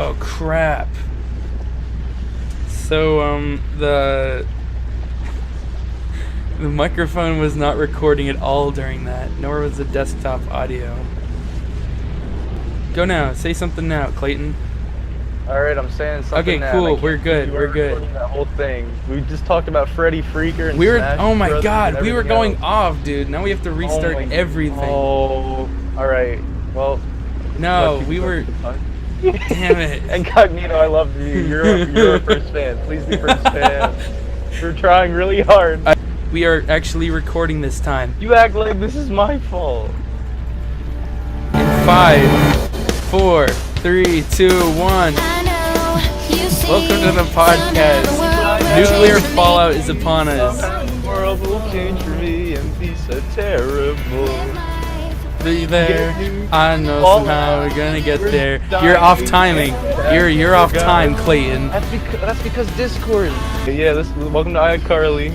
Oh crap. So the microphone was not recording at all during that, nor was the desktop audio. Go now. Say something now, Clayton. Alright, I'm saying something Okay, now. cool. We're good. We're good. That whole thing. We just talked about Freddy Freaker and We were. Smash Oh my Brothers God. and We were everything going else. off, dude. Now we have to restart everything. Oh. Alright. Well. No, we were. Damn it. Incognito, I love you. You're our first fan. Please be first fan. You're trying really hard. We are actually recording this time. You act like this is my fault. In 5, 4, 3, 2, 1. Welcome to the podcast. Nuclear fallout is upon us. The world will change for me and be so terrible. Be there. I know somehow we're gonna get there. You're off timing. You're off time, Clayton. That's because Discord. Yeah, welcome to iCarly.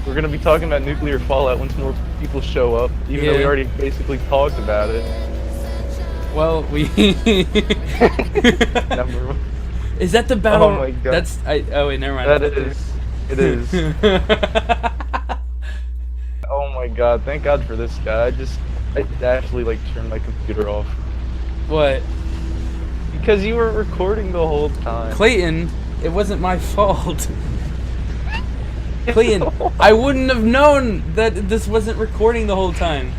We're gonna be talking about nuclear fallout once more people show up, even though we already basically talked about it. Well, we. Number one. Is that the battle? Oh my God. That's. Oh wait, never mind. That is. It is. Oh my God! Thank God for this guy. I actually like turned my computer off. What? Because you were recording the whole time. Clayton, it wasn't my fault. Clayton, I wouldn't have known that this wasn't recording the whole time.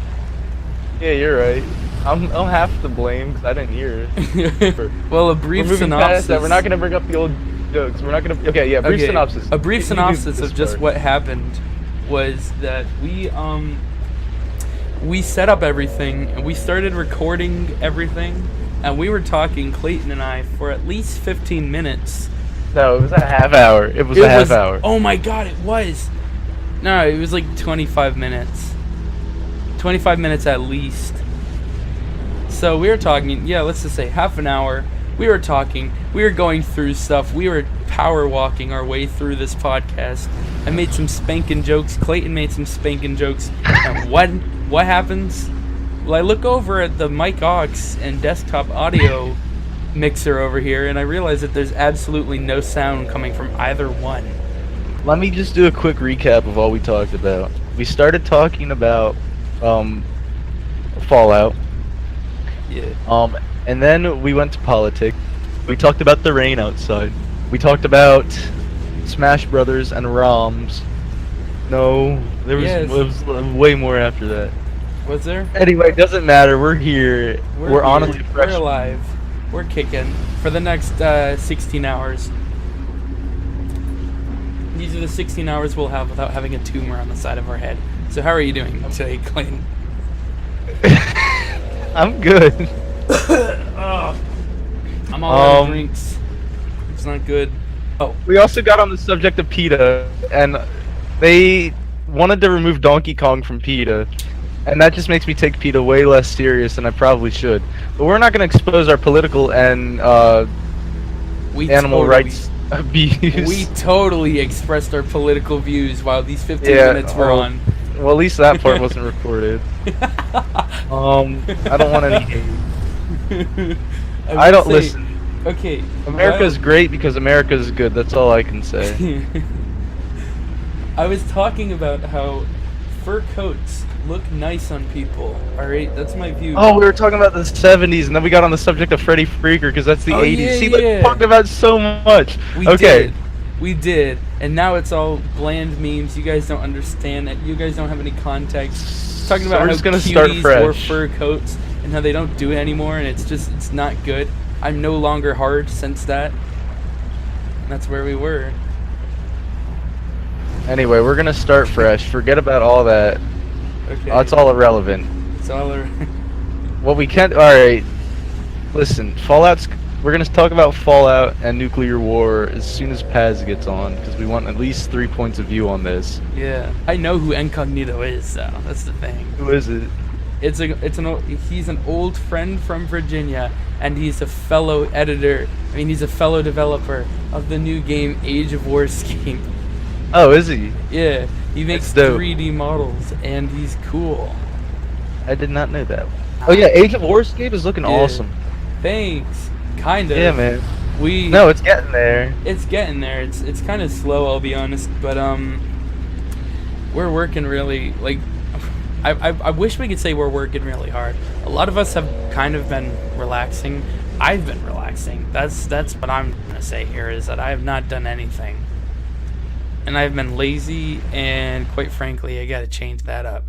Yeah, you're right. I'm half to blame because I didn't hear it. Well, a brief synopsis. That. We're not gonna bring up the old jokes. We're not gonna. Okay, yeah. Brief synopsis. A brief synopsis of just what happened was that we set up everything and we started recording everything, and we were talking, Clayton and I, for at least 15 minutes. No, it was a half hour. It was a half hour. Oh my God, it was. No, it was like 25 minutes. 25 minutes at least. So we were talking, yeah, let's just say half an hour. We were talking, we were going through stuff, we were power walking our way through this podcast. I made some spanking jokes, Clayton made some spanking jokes, and what happens? Well, I look over at the mic aux and desktop audio mixer over here, and I realize that there's absolutely no sound coming from either one. Let me just do a quick recap of all we talked about. We started talking about Fallout. Yeah. And then we went to politics. We talked about the rain outside. We talked about Smash Brothers and ROMs. No, there was way more after that. Was there? Anyway, it doesn't matter. We're here. We're honestly fresh. We're alive. We're kicking for the next 16 hours. These are the 16 hours we'll have without having a tumor on the side of our head. So how are you doing today, Clayton? I'm good. I'm all out of drinks. It's not good. Oh, we also got on the subject of PETA, and they wanted to remove Donkey Kong from PETA, and that just makes me take PETA way less serious than I probably should. But we're not going to expose our political and animal rights abuse. We totally expressed our political views while these 15 minutes were on. Well, at least that part wasn't recorded. I don't want any hate. I don't listen. Okay. America's great because America's good. That's all I can say. I was talking about how fur coats look nice on people. Alright, that's my view. Oh, we were talking about the 70s, and then we got on the subject of Freddy Freaker because that's the 80s. Yeah, See, we talked about so much. We did. And now it's all bland memes. You guys don't understand it. You guys don't have any context. Talking about how cuties wore fur coats and how they don't do it anymore, and it's not good. I'm no longer hard since that. And that's where we were. Anyway, we're gonna start fresh. Forget about all that. Okay. It's all irrelevant. It's all What we can't. All right. Listen, Fallout's. We're gonna talk about Fallout and nuclear war as soon as Paz gets on, because we want at least 3 points of view on this. Yeah, I know who Incognito is, though. That's the thing. Who is it? He's an old friend from Virginia, and he's a fellow editor. I mean, he's a fellow developer of the new game Age of Warscape. Oh, is he? Yeah, he makes 3D models, and he's cool. I did not know that. Oh yeah, Age of Warscape is looking awesome. Thanks. Kind of. Yeah, man. We. No, it's getting there. It's getting there. It's kind of slow, I'll be honest, but we're working really like. I wish we could say we're working really hard. A lot of us have kind of been relaxing. I've been relaxing. That's what I'm gonna say here is that I have not done anything, and I've been lazy. And quite frankly, I gotta change that up.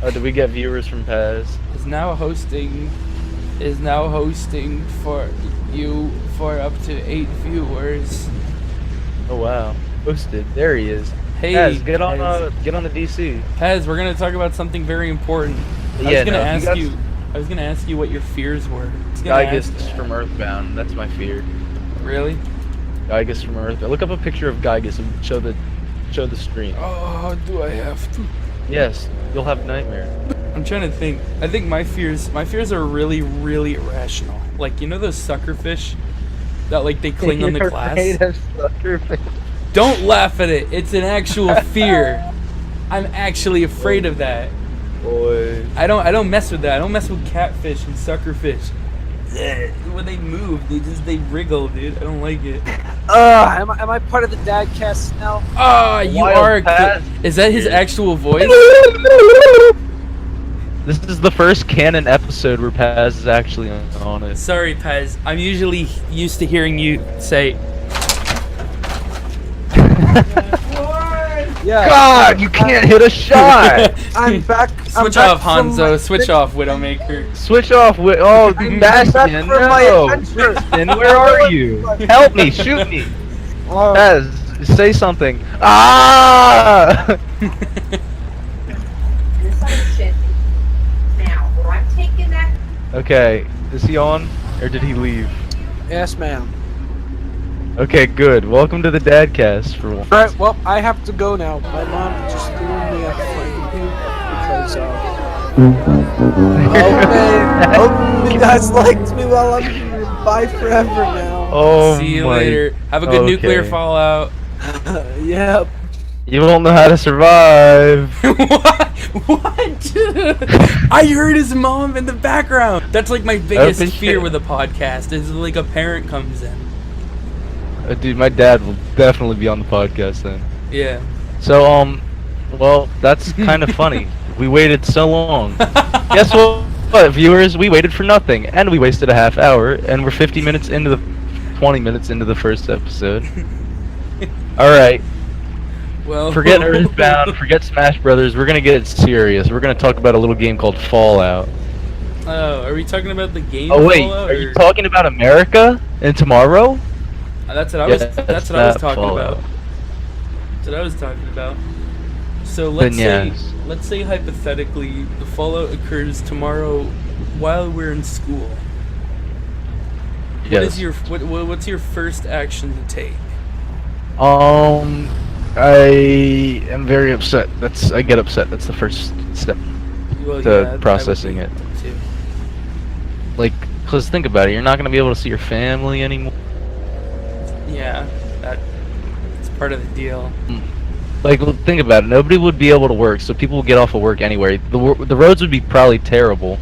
Oh, did we get viewers from Paz? Is now hosting for you for up to 8 viewers. Oh wow, posted. There he is. Hey, Paz, get on the DC. Pez, we're gonna talk about something very important. I was gonna ask you what your fears were. Gygus from Earthbound. That's my fear. Really? Gygus from Earthbound. Look up a picture of Gygus and show the stream. Oh, do I have to? Yes, you'll have nightmare. I'm trying to think. I think my fears are really, really irrational. Like, you know those suckerfish that like they cling on the glass? Afraid of suckerfish. Don't laugh at it. It's an actual fear. I'm actually afraid of that. Boy. I don't mess with that. I don't mess with catfish and suckerfish. When they move, they wriggle, dude. I don't like it. Am I part of the Dadcast now? Ah, you are. Is that his actual voice? This is the first canon episode where Paz is actually on it. Sorry, Pez. I'm usually used to hearing you say. Yeah. God, you can't hit a shot. I'm back. Switch off, Hanzo. Switch off, Widowmaker. Switch off. Oh, I'm Bastion, back from my no. adventure. Bastion, where are you? Help me, shoot me. Oh, Paz, say something. Ah! Now, or I'm taking that. Okay, is he on, or did he leave? yes, ma'am. Okay, good. Welcome to the Dadcast for once. Alright, well, I have to go now. My mom just threw me a flame because, hope you guys liked me while I'm here. Bye forever now. Oh, See you my- later. Have a good nuclear okay. fallout. Yep. You won't know how to survive. What? I heard his mom in the background. That's like my biggest Open fear shit. with a podcast is like a parent comes in. Dude, my dad will definitely be on the podcast then. Yeah. So, well, that's kind of funny. We waited so long. Guess what, viewers? We waited for nothing, and we wasted a half hour, and we're 20 minutes into the first episode. Alright, Well. forget Earthbound, forget Smash Brothers, we're gonna get serious. We're gonna talk about a little game called Fallout. Oh, are we talking about the game? Oh wait, Fallout, are you or- talking about America and tomorrow? That's what I was. Yes, That's what I was that talking Fallout. about. That's what I was talking about. So let's Then say, yes. let's say hypothetically, the fallout occurs tomorrow while we're in school. What Yes. is your what's your first action to take? I am very upset. I get upset. That's the first step Well, to yeah, I would processing be it. too. Like, cause think about it. You're not gonna be able to see your family anymore. Yeah, that's part of the deal. Like, think about it. Nobody would be able to work, so people would get off of work anyway. The roads would be probably terrible,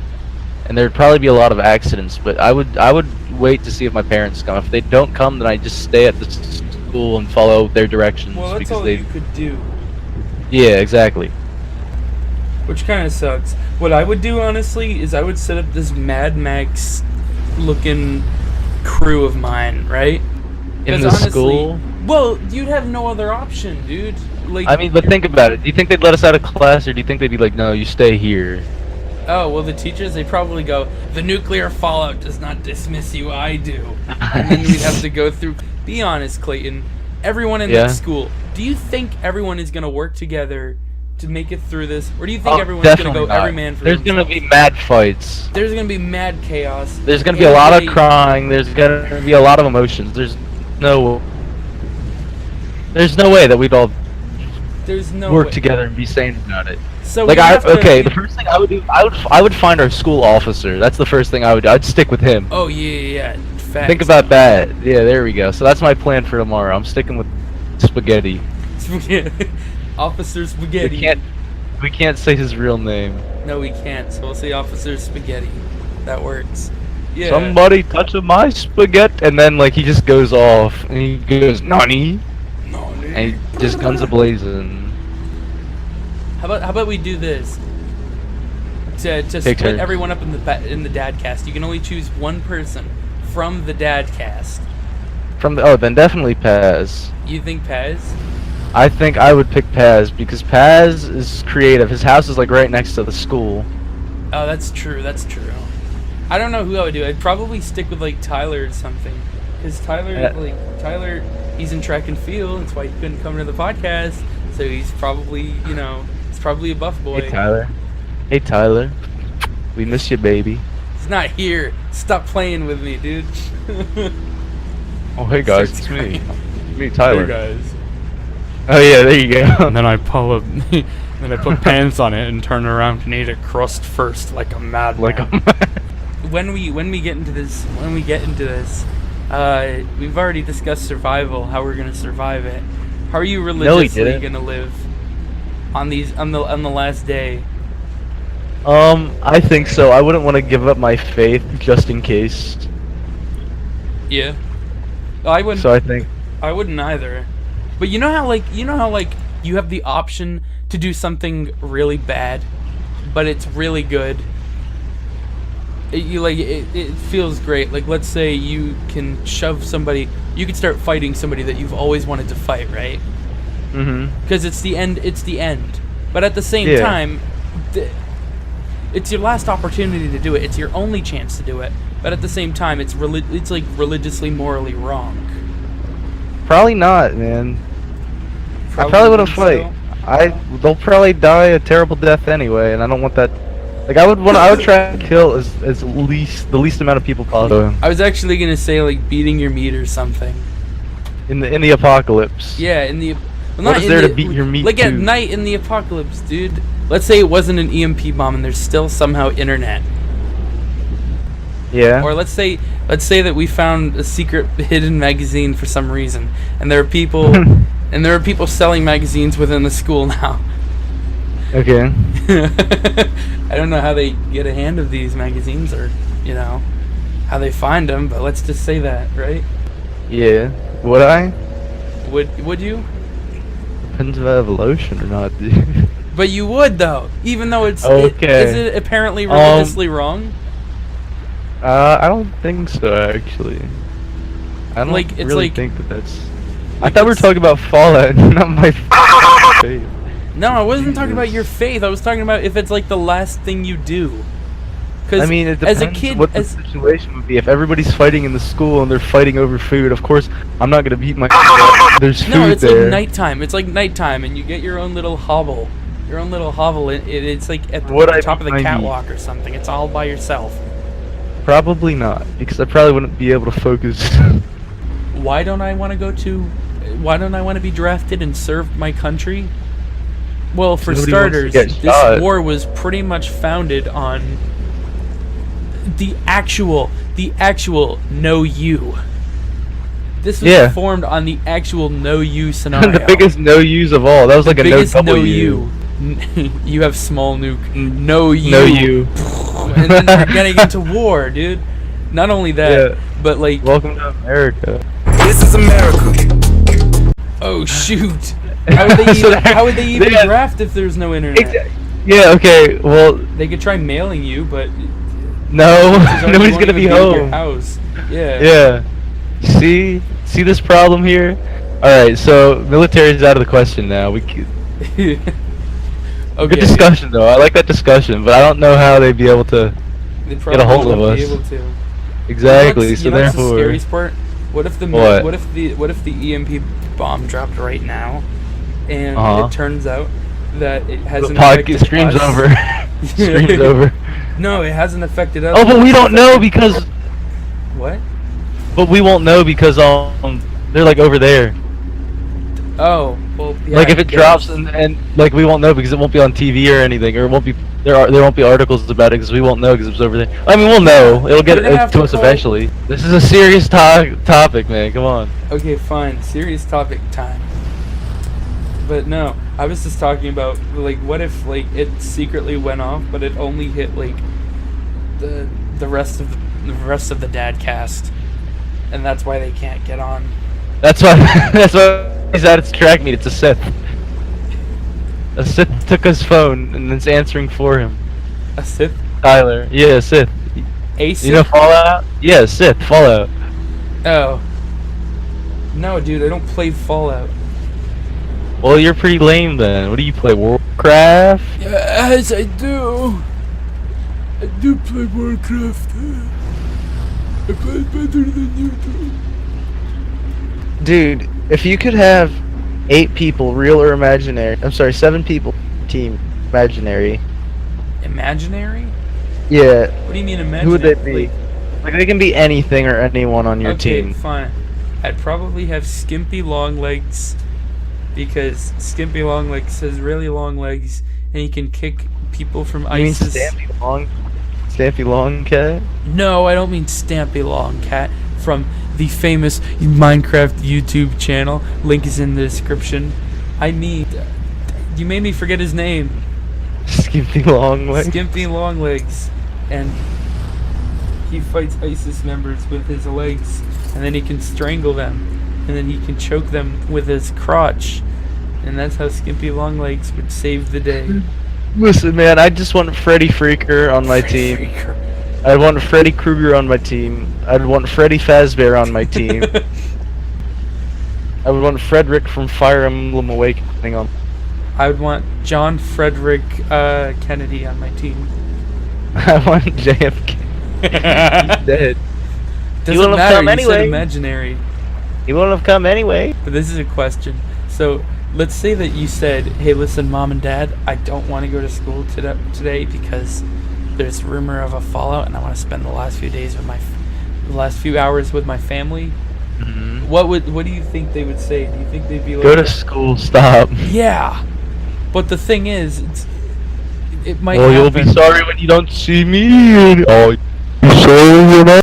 and there'd probably be a lot of accidents. But I would wait to see if my parents come. If they don't come, then I just stay at the school and follow their directions Well, that's because all they. you could do, Yeah, exactly. which kind of sucks. What I would do, honestly, is I would set up this Mad Max looking crew of mine, right? In 'Cause the honestly, school. Well, you'd have no other option, dude. Like, I mean, but think about it. Do you think they'd let us out of class, or do you think they'd be like, "No, you stay here"? oh well, the teachers, they probably go, the nuclear fallout does not dismiss you, I do. And then we'd have to go through. Be honest, Clayton. Everyone in Yeah. that school, do you think everyone is gonna work together to make it through this, or do you think Oh, everyone's gonna go definitely not. every man for There's themselves? gonna be mad fights. There's gonna be mad chaos. There's gonna be a lot of Everybody- crying. There's gonna be a lot of emotions. There's no way that we'd all There's no work way. together and be sane about it. So Like we have to- the first thing I would do, I would find our school officer. That's the first thing I would do. I'd stick with him. Oh yeah. Facts. Think about that. Yeah, there we go. So that's my plan for tomorrow. I'm sticking with spaghetti. Officer Spaghetti. We can't say his real name. No, we can't. So we'll say Officer Spaghetti. That works. Yeah. Somebody touching my spaghetti, and then like he just goes off, and he goes nani, and he just guns a blazing. How about we do this? To Take split turns. everyone up in the Dadcast, you can only choose one person from the Dadcast. Then definitely Paz. You think Pez? I think I would pick Paz because Paz is creative. His house is like right next to the school. Oh, that's true. That's true. I don't know who I would do. I'd probably stick with like Tyler or something, because Tyler, he's in track and field. That's why he couldn't come to the podcast. So he's probably, he's probably a buff boy. Hey Tyler. Hey Tyler. We miss you, baby. He's not here. Stop playing with me, dude. Oh hey guys, it's me. Me, Tyler. Hey guys. Oh yeah, there you go. And then I pull up, then I put pants on it and turn around and eat it crust first, like a madman. Like a when we get into this, we've already discussed survival, how we're gonna survive it. How are you religiously gonna live on the last day? I think so. I wouldn't want to give up my faith just in case. Yeah. I wouldn't. So I think I wouldn't either. But you know how you have the option to do something really bad, but it's really good. It feels great. Like, let's say you can shove somebody, you could start fighting somebody that you've always wanted to fight, right? Mm-hmm. Because it's the end. But at the same time, it's your last opportunity to do it. It's your only chance to do it. But at the same time, it's like religiously, morally wrong. Probably not, man. I probably wouldn't fight. They'll probably die a terrible death anyway, and I don't want that. Like I would try to kill the least amount of people possible. I was actually gonna say like beating your meat or something. In the apocalypse. Yeah, in the. Well, What is there to beat your meat Like to? at night in the apocalypse, dude. Let's say it wasn't an EMP bomb and there's still somehow internet. Yeah. Or let's say that we found a secret hidden magazine for some reason, and there are people selling magazines within the school now. Okay. I don't know how they get a hand of these magazines, or how they find them, but let's just say that, right? Yeah. Would I? Would you? Depends if I have lotion or not, dude. But you would, though, even though it's okay. Is it apparently religiously wrong? I don't think so, actually. I don't really think that's. I thought we were talking about Fallout, not my faith. No, I wasn't talking about your faith. I was talking about if it's like the last thing you do. I mean, it depends as a kid, what the situation would be. If everybody's fighting in the school and they're fighting over food, of course, I'm not gonna beat my. There's food no, it's there. like nighttime. It's like nighttime, and you get your own little hovel. It's like at the top of the catwalk or something. It's all by yourself. Probably not, because I probably wouldn't be able to focus. Why don't I want to be drafted and serve my country? Well, for starters, this war was pretty much founded on the actual know you. This was formed on the actual know you scenario. The biggest no use of all. That was like a know you. You have small nuke. Know you. Know you. And then they're getting into war, dude. Not only that, but like. Welcome to America. This is America. Oh shoot! How would they even draft if there's no internet? Yeah. Okay. Well, they could try mailing you, but no, nobody's gonna be home. Your house. Yeah. Yeah. See this problem here? All right. So military is out of the question now. Okay. Good discussion though. I like that discussion, but I don't know how they'd be able to get a hold of us. Be able to. Exactly. So therefore, the scariest part. What if the EMP bomb dropped right now, and it turns out that it hasn't affected stream's us? over. Stream's over. No, it hasn't affected us. Oh, but we don't know because. What? But we won't know because they're like over there. Oh, well, yeah, like if it drops and like we won't know because it won't be on TV or anything, or it won't be there won't be articles about it because we won't know because it's over there. I mean, we'll know. It'll get to us eventually. This is a serious topic, man. Come on. Okay, fine. Serious topic time. But no, I was just talking about like what if like it secretly went off, but it only hit like the the rest of the Dadcast, and that's why they can't get on. That's why. That's why he's at its track meet. It's a Sith. A Sith took his phone and it's answering for him. A Sith? Tyler. Yeah, Sith. A Sith? You know Fallout? Yeah, Sith. Fallout. Oh. No, dude, I don't play Fallout. Well, you're pretty lame then. What do you play? Warcraft? Yes, I do. I do play Warcraft. I play better than you do. Dude, if you could have 8 people, real or imaginary, I'm sorry, 7 people, team, imaginary. Imaginary? Yeah. What do you mean imaginary? Who would they be? Like, they can be anything or anyone on your Okay, team. fine. I'd probably have Skimpy Longlegs, because Skimpy Longlegs has really long legs, and he can kick people from You mean ISIS. Stampy Long? Stampy Longcat? No, I don't mean Stampy Longcat from the famous Minecraft YouTube channel. Link is in the description. I mean, you made me forget his name. Skimpy Longlegs? Skimpy Longlegs, and he fights ISIS members with his legs, and then he can strangle them, and then he can choke them with his crotch, and that's how Skimpy Longlegs would save the day. Listen, man, I just want Freddy Freaker on my team. Freaker. I'd want Freddy Krueger on my team. I'd want Freddy Fazbear on my team. I would want Frederick from Fire Emblem Awakening on. I would want John Frederick Kennedy on my team. I want JFK. He's dead. Doesn't wouldn't have matter. come You said anyway. imaginary. He wouldn't have come anyway. But this is a question. So let's say that you said, "Hey, listen, Mom and Dad, I don't want to go to school today because there's rumor of a fallout, and I want to spend the last few days with the last few hours with my family." Mm-hmm. What do you think they would say? Do you think they'd be like, Go to school. Stop. "Yeah," but the thing is, it might. Well, you'll be happen. sorry when you don't see me. Oh, you sure you know?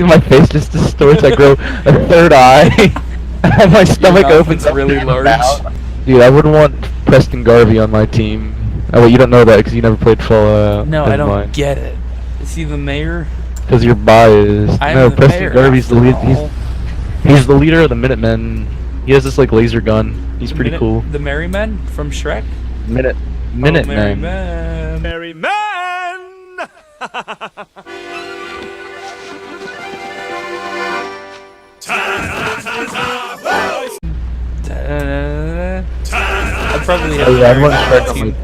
My face just distorts. I grow a third eye. And my stomach mouth opens is up really in my large. mouth. Dude, I wouldn't want Preston Garvey on my team. Oh, well, you don't know that because you never played Fallout. No, I don't get it. Is he the mayor? Because you're biased. I'm No, the Preston mayor, Garvey's the lead. after all. He's the leader of the Minutemen. He has this like laser gun. He's pretty cool. The Merry Men from Shrek. Minutemen. Merry Men. Merry man! I'd probably have Oh yeah, I'd want Merry Men Shrek team.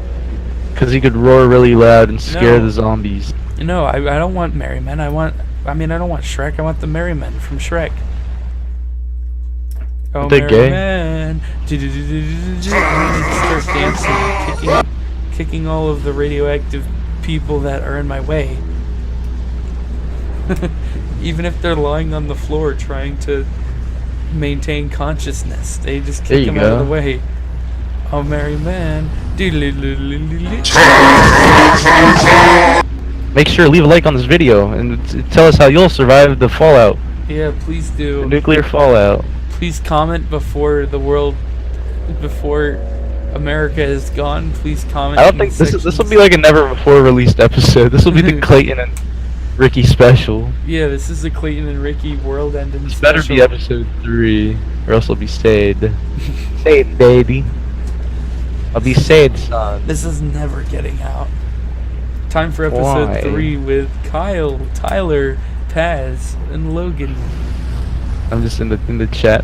because he could roar really loud and scare No. the zombies. No, I don't want Merry Men. I don't want Shrek. I want the Merry Men from Shrek. Oh, they Merry gay? Men. Start dancing, kicking all of the radioactive people that are in my way. Even if they're lying on the floor trying to maintain consciousness, they just There kick you them out of go. the way. Oh, Merry Man. Make sure to leave a like on this video and tell us how you'll survive the fallout, Yeah, please the do. nuclear fallout. Please comment before America is gone. Please comment. I don't in think the this will sections. be like a never before released episode. This will be the Clayton and Ricky special. Yeah, this is the Clayton and Ricky world ending This special. better be episode 3, or else I'll be sad. Sad, baby. I'll be sad, son. This is never getting out. Time for episode Why? 3 with Kyle, Tyler, Paz, and Logan. I'm just in the chat.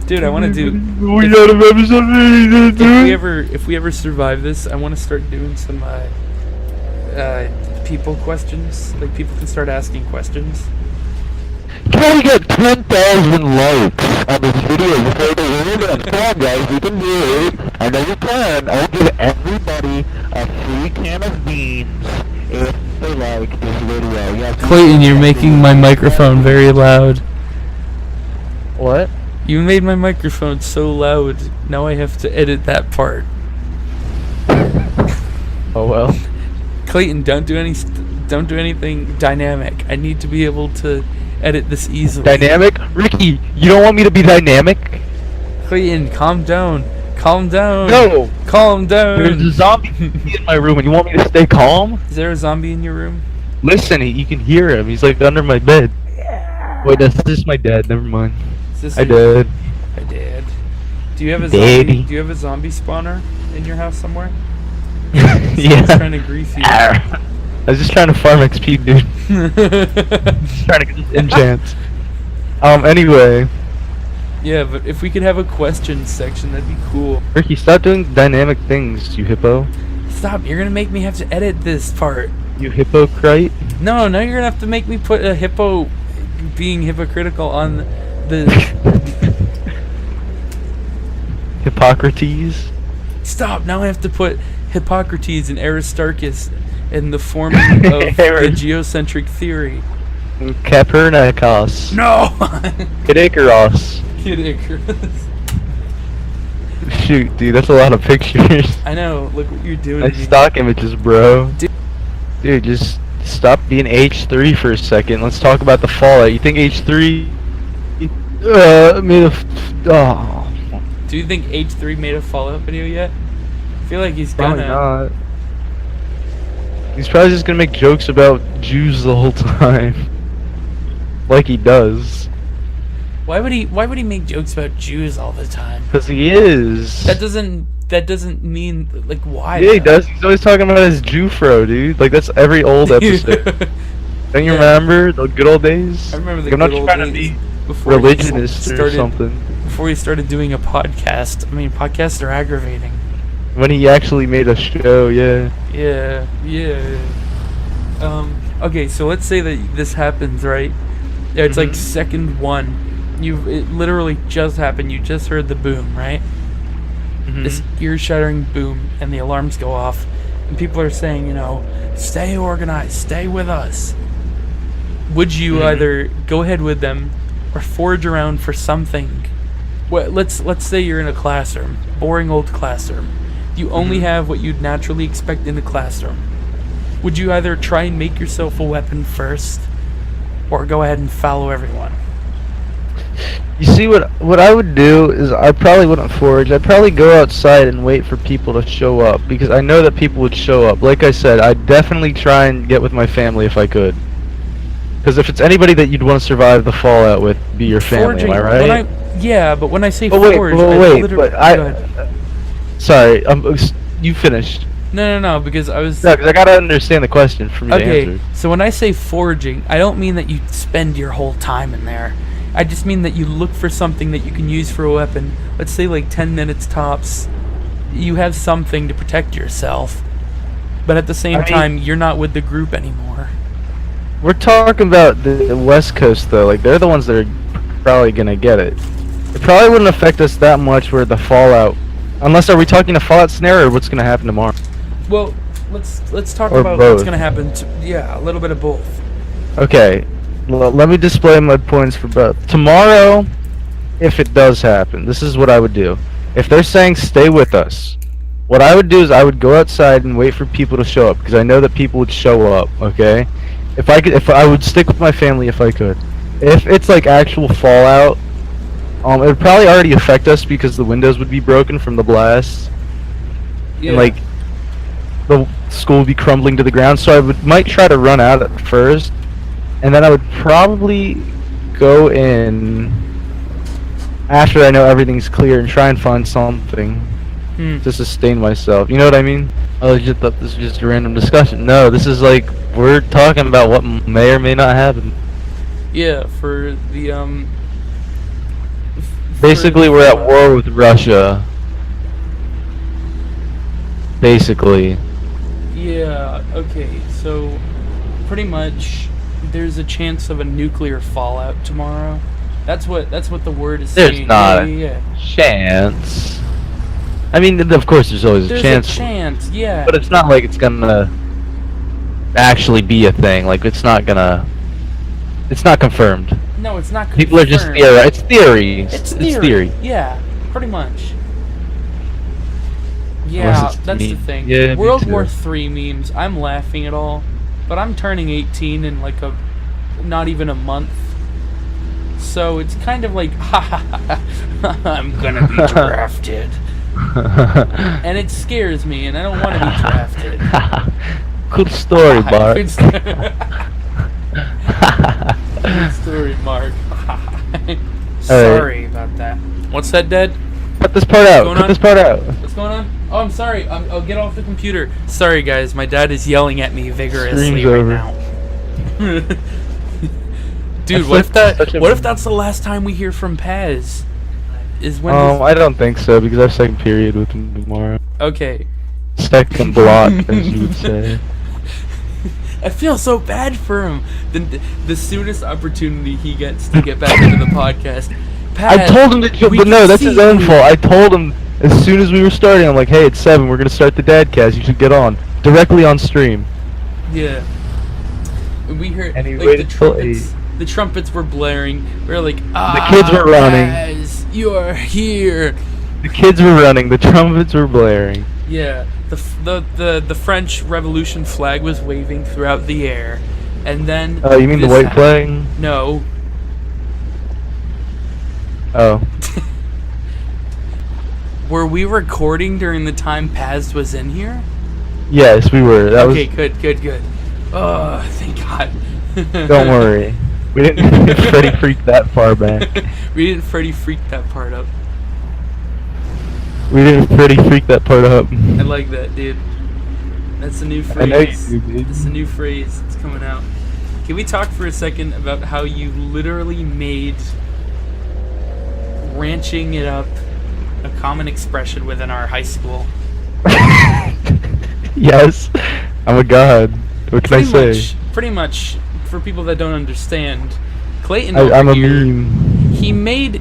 Dude, I want to do. We got an episode 3. If we ever survive this, I want to start doing some people questions. Like people can start asking questions. Can we get 10,000 likes on this video before the end? Come on, guys, we can do it. I know we can. I'll give everybody a free can of beans if they like this video. Yeah, Clayton, you're making my microphone very loud. What? You made my microphone so loud. Now I have to edit that part. Oh well. Clayton, don't do anything dynamic. I need to be able to edit this easily. Dynamic? Ricky, you don't want me to be dynamic? Clayton, calm down. Calm down. No! Calm down. There's a zombie in my room, and you want me to stay calm? Is there a zombie in your room? Listen, you can hear him. He's like under my bed. Wait, this is my dad. Never mind. Is this I did. I did. Do you have a Daddy. zombie? Do you have a zombie spawner in your house somewhere? Yeah. Someone's trying to grief you. I was just trying to farm XP, dude. Just trying to get this enchant. Anyway. Yeah, but if we could have a questions section, that'd be cool. Ricky, stop doing dynamic things, you hippo. Stop! You're gonna make me have to edit this part. You hypocrite. No, you're gonna have to make me put a hippo being hypocritical on the. Hippocrates. Stop! Now I have to put Hippocrates and Aristarchus in the forming of the geocentric theory. Copernicus. No! Kid Icarus. Kid Icarus. Shoot, dude, that's a lot of pictures. I know. Look what you're doing. Nice to me. stock images, bro. Dude. Dude, just stop being H3 for a second. Let's talk about the Fallout. You think H3 made a... Oh. Do you think H3 made a Fallout video yet? I feel like he's Probably gonna. not. He's probably just gonna make jokes about Jews the whole time. Like he does. Why would he make jokes about Jews all the time? Because he is. That doesn't mean like why. Yeah, he does. He's always talking about his Jew-fro, dude. Like that's every old episode. Don't you remember the good old days? I remember the I'm good not old trying days to be before religionist we or something. Before we started doing a podcast. I mean, podcasts are aggravating. When he actually made a show, yeah. Yeah. Okay, so let's say that this happens, right? It's like second one. It literally just happened. You just heard the boom, right? This ear-shattering boom, and the alarms go off, and people are saying, stay organized, stay with us. Would you either go ahead with them, or forage around for something? Well, let's say you're in a classroom, boring old classroom. You only have what you'd naturally expect in a classroom. Would you either try and make yourself a weapon first, or go ahead and follow everyone? You see, what I would do is I probably wouldn't forage. I'd probably go outside and wait for people to show up, because I know that people would show up. Like I said, I'd definitely try and get with my family if I could. Because if it's anybody that you'd want to survive the fallout with, be your family, am I right? Yeah, but when I say Oh, forge, Sorry, you finished. No, because I was... No, because I gotta understand the question for me to answer. So when I say foraging, I don't mean that you spend your whole time in there. I just mean that you look for something that you can use for a weapon. Let's say like 10 minutes tops. You have something to protect yourself. But at the same time, you're not with the group anymore. We're talking about the West Coast, though. Like, they're the ones that are probably gonna get it. It probably wouldn't affect us that much where the Fallout... Unless, are we talking a Fallout scenario or what's gonna happen tomorrow? Well, let's talk Or about both. what's gonna happen. Yeah, a little bit of both. Okay, well, let me display my points for both. Tomorrow, if it does happen, this is what I would do. If they're saying stay with us, what I would do is I would go outside and wait for people to show up, because I know that people would show up. Okay, if I would stick with my family if I could. If it's like actual Fallout, it would probably already affect us because the windows would be broken from the blast. Yeah. And like the school would be crumbling to the ground, so might try to run out at first, and then I would probably go in after I know everything's clear and try and find something to sustain myself. You know what I mean? I legit thought this was just a random discussion. No, this is like we're talking about what may or may not happen. Yeah, for the Basically, we're at war with Russia. Basically. Yeah, okay, so pretty much there's a chance of a nuclear fallout tomorrow. That's what the word is saying. There's not Yeah. a chance. I mean, of course, there's always a chance. There's a chance, yeah. But it's not like it's gonna actually be a thing. Like, it's not confirmed. No, it's not confirmed. People are just theorizing. It's theory. It's theory. Yeah, pretty much. Yeah, that's the thing. Yeah, World War III memes, I'm laughing at all, but I'm turning 18 in like not even a month. So it's kind of like, ha ha ha, I'm gonna be drafted. and it scares me, and I don't want to be drafted. Cool story, Bart. Good Good story, Mark. Sorry about that. What's that, Dad? Cut this part out. What's Cut this part out. What's going on? Oh, I'm sorry. I'll get off the computer. Sorry, guys. My dad is yelling at me vigorously Stream's right over. now. Dude, what if that's the last time we hear from Paz? Is when I don't think so because I have second period with him tomorrow. Okay. Second block, as you would say. I feel so bad for him. The soonest opportunity he gets to get back into the podcast. Paz, I told him to, but no, that's his own fault. I told him as soon as we were starting. I'm like, hey, it's 7. We're gonna start the Dadcast. You should get on directly on stream. Yeah. And we heard And he like waited till 8. The trumpets were blaring. We were like, The kids were running. Paz, you are here. The kids were running. The trumpets were blaring. Yeah. The French Revolution flag was waving throughout the air, and then. Oh, you mean the this white flag? No. Oh. Were we recording during the time Paz was in here? Yes, we were. That Okay, was. good. Oh, thank God. Don't worry. We didn't Freddy freak that far back. We didn't Freddy freak that part up. We didn't Freddy freak that part up. I like that, dude. That's a new phrase. I know you do, dude. It's a new phrase. It's coming out. Can we talk for a second about how you literally made ranching it up a common expression within our high school? Yes, I'm a god. What can I say? Pretty much, for people that don't understand, Clayton I'm over a here, meme. he made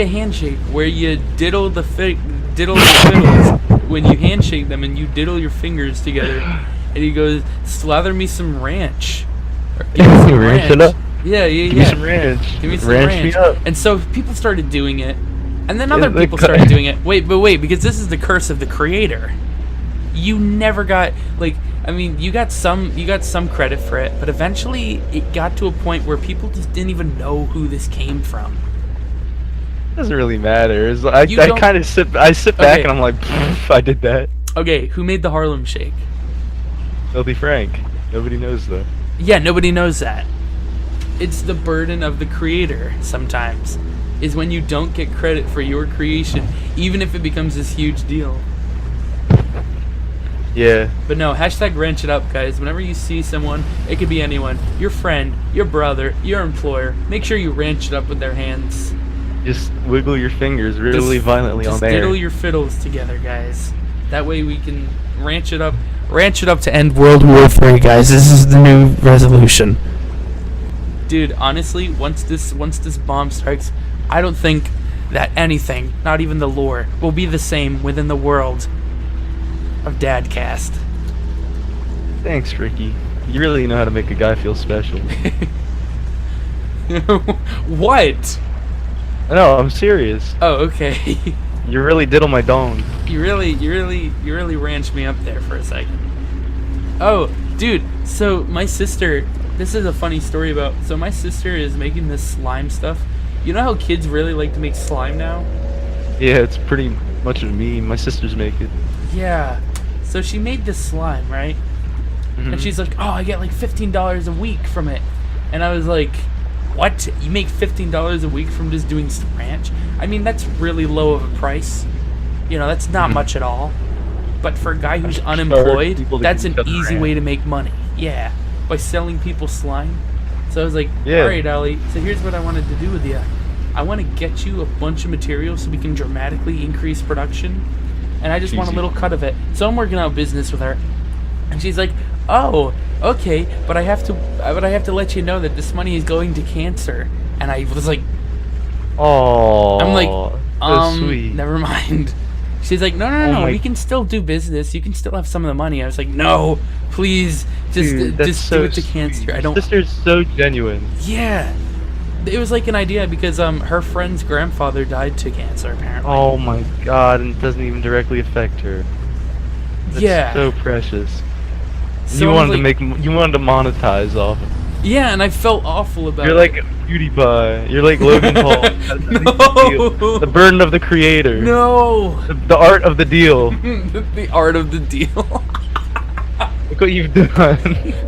a handshake where you diddle the fiddles when you handshake them, and you diddle your fingers together, and he goes, "Slather me some ranch." Or, "Give me some Ranch it up. Yeah. Give me some ranch. Give me some ranch. Me up. And so people started doing it, and then Yeah, other they people started doing it. Wait, because this is the curse of the creator. You never got you got some credit for it, but eventually it got to a point where people just didn't even know who this came from. Doesn't really matter. I don't- kind of sit back Okay. and I'm like, "Pfft, I did that. Okay, who made the Harlem Shake? Filthy Frank. Nobody knows though. Yeah, nobody knows that. It's the burden of the creator sometimes, is when you don't get credit for your creation, even if it becomes this huge deal. Yeah. But no, hashtag ranch it up, guys. Whenever you see someone, it could be anyone, your friend, your brother, your employer, make sure you ranch it up with their hands. Just wiggle your fingers really violently on there. Just diddle your fiddles together, guys. That way we can ranch it up to end World War III, guys. This is the new resolution. Dude, honestly, once this bomb strikes, I don't think that anything, not even the lore, will be the same within the world of Dadcast. Thanks, Ricky. You really know how to make a guy feel special. What? No, I'm serious. Oh, okay. You really diddle my dong. You really ranched me up there for a second. Oh, dude, so my sister, this is a funny story so my sister is making this slime stuff. You know how kids really like to make slime now? Yeah, it's pretty much a meme. My sisters make it. Yeah. So she made this slime, right? Mhm. And she's like, "Oh, I get like $15 a week from it." And I was like, "What? You make $15 a week from just doing ranch?" I mean, that's really low of a price. You know, that's not much at all. But for a guy who's Charge unemployed, people to that's give an each other easy ranch. way to make money. Yeah, by selling people slime. So I was like, Yeah. "All right, Allie, so here's what I wanted to do with you. I want to get you a bunch of material so we can dramatically increase production. And I just want a Easy. little cut of it." So I'm working out business with her. And she's like, "Oh, okay, but I have to let you know that this money is going to cancer." And I was like, Oh. I'm like, so sweet. never mind. She's like, no, Oh my- we can still do business. You can still have some of the money. I was like, "No, please, just Dude, that's just so do it to sweet. cancer." I Your don't. sister's so genuine. Yeah, it was like an idea because her friend's grandfather died to cancer apparently. Oh my god, and it doesn't even directly affect her. That's Yeah. so precious. So You I was wanted to monetize off of it. Yeah, and I felt awful about You're it. like PewDiePie. You're like Logan Paul. No. The burden of the creator. No. The art of the deal. The art of the deal. Look what you've done.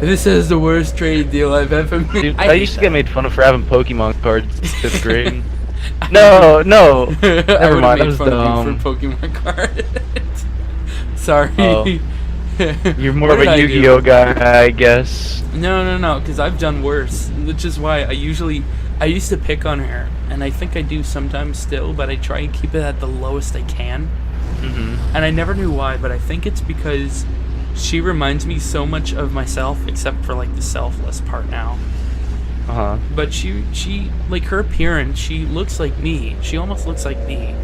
This is the worst trade deal I've ever made. Dude, I used to get made fun of for having Pokemon cards in 5th grade. I No. Never mind, that made was fun dumb. of you for Pokemon cards. Sorry. Oh. You're more What of did a I do? Yu-Gi-Oh guy, I guess. No, because I've done worse, which is why I used to pick on her, and I think I do sometimes still, but I try and keep it at the lowest I can. Mm-hmm. And I never knew why, but I think it's because she reminds me so much of myself, except for like the selfless part now. Uh-huh. But she like her appearance, she looks like me. She almost looks like me.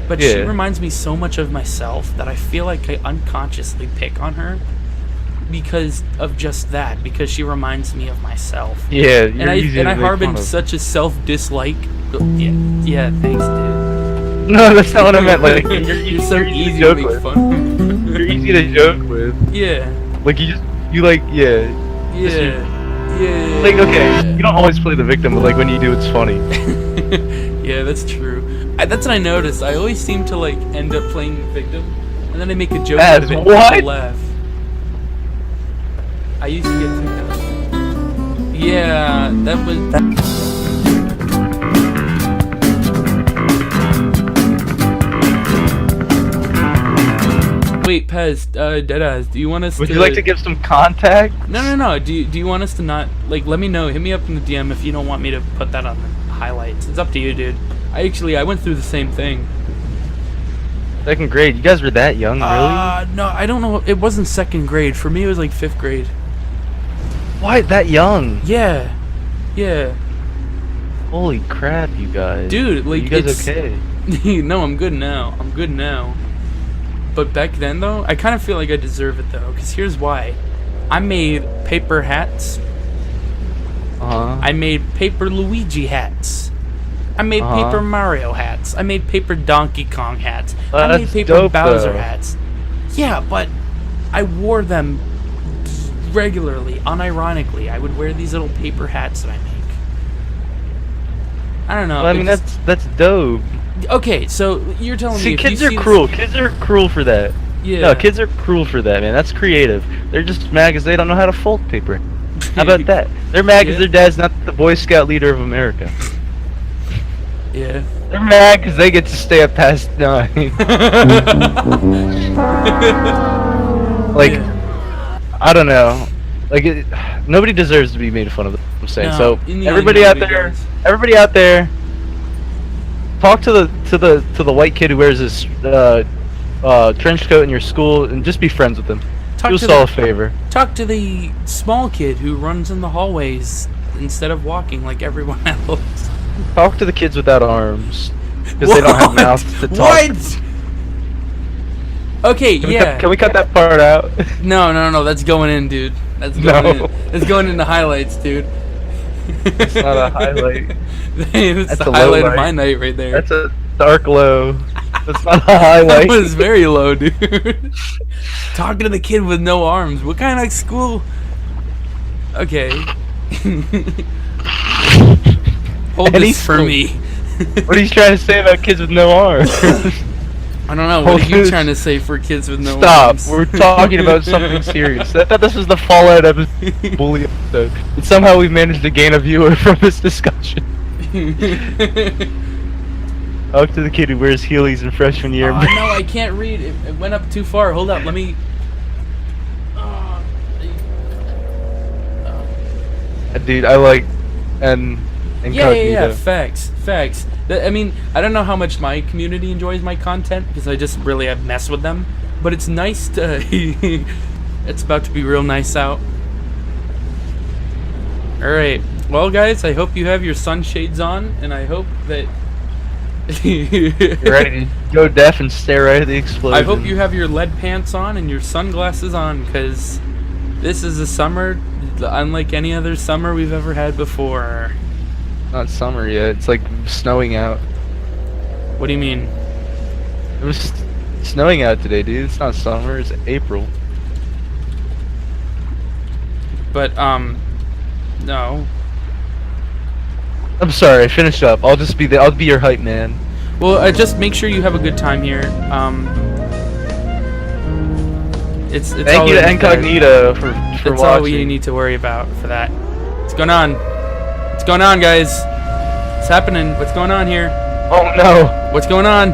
But she Yeah. reminds me so much of myself that I feel like I unconsciously pick on her because of just that, because she reminds me of myself. Yeah, And I harbor such a self-dislike. Yeah, thanks, dude. No, that's not what I meant. Like, You're so easy to joke make with. fun You're easy to joke with. of. Yeah. Like, you like, yeah. Yeah. Like, okay, you don't always play the victim, but like when you do, it's funny. Yeah, that's true. That's what I noticed. I always seem to like end up playing the victim, and then I make a joke out of it and what? people laugh. I used to get victim. Yeah, that was. Wait, Pez, Deadass, do you want us Would to... you like to give some contact? No. Do you want us to not... Like, let me know. Hit me up in the DM if you don't want me to put that on the highlights. It's up to you, dude. I went through the same thing. 2nd grade. You guys were that young, really? No, I don't know. It wasn't 2nd grade. For me, it was like 5th grade. Why that young? Yeah. Holy crap, you guys. Dude, like, you guys it's... okay? No, I'm good now. But back then, though, I kind of feel like I deserve it, though. Because here's why. I made paper hats. Uh-huh. I made paper Luigi hats. I made Uh-huh. paper Mario hats. I made paper Donkey Kong hats. Well, I made that's paper dope, Bowser though. hats. Yeah, but I wore them regularly, unironically. I would wear these little paper hats that I make. I don't know. Well, I mean, it just- that's dope. okay. So you're telling me See, if kids you are see cruel. Kids are cruel for that. Yeah. No, kids are cruel for that, man. That's creative. They're just mad because they don't know how to fold paper. How about that? They're mad because Yeah. their dad's not the Boy Scout leader of America. Yeah. They're mad because they get to stay up past 9. Like, Yeah. I don't know. Like, nobody deserves to be made fun of. I'm saying. No, So in the everybody end, out nobody there, does. everybody out there, talk to the white kid who wears this trench coat in your school and just be friends with him. Talk Do to us all a the- favor. Talk to the small kid who runs in the hallways instead of walking like everyone else. Talk to the kids without arms because they don't have What? mouths to talk. What? Okay, yeah. Can we cut that part out? No, that's going in, dude. That's going No. in. That's going in the highlights, dude. It's not a highlight. It's That's the a low highlight of light. my night right there. That's a dark low. That's not a That highlight. was very low, dude. Talking to the kid with no arms. What kind of school? Okay. Hold Any this for school. me. What are you trying to say about kids with no arms? I don't know. Hold What are you this. trying to say for kids with no Stop. arms? We're talking about something serious. I thought this was the Fallout episode, bully episode. And somehow we've managed to gain a viewer from this discussion. Talk to the kid who wears Heelys in freshman year. Oh, no, I can't read. It went up too far. Hold up. Let me. Dude, I like and Yeah. Facts. I mean, I don't know how much my community enjoys my content because I just really have messed with them. But it's nice to. It's about to be real nice out. All right. Well, guys, I hope you have your sunshades on, and I hope that. You're ready to go deaf and stare right at the explosion. I hope you have your lead pants on and your sunglasses on, because this is a summer unlike any other summer we've ever had before. Not summer yet. It's like snowing out. What do you mean? It was snowing out today, dude. It's not summer. It's April. But No. I'm sorry. Finish up. I'll just be I'll be your hype man. Well, just make sure you have a good time here. It's Thank all you to in- Incognito for That's watching. all we need to worry about for that. What's going on? What's going on, guys? What's happening? What's going on here? Oh no. What's going on?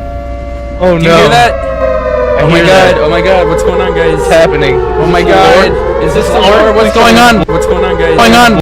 Oh Do you no. hear that? I Oh my hear god! that. Oh my god! What's going on, guys? It's happening. Oh my god! Is this the war? What's going on? What's going on, guys? Going on?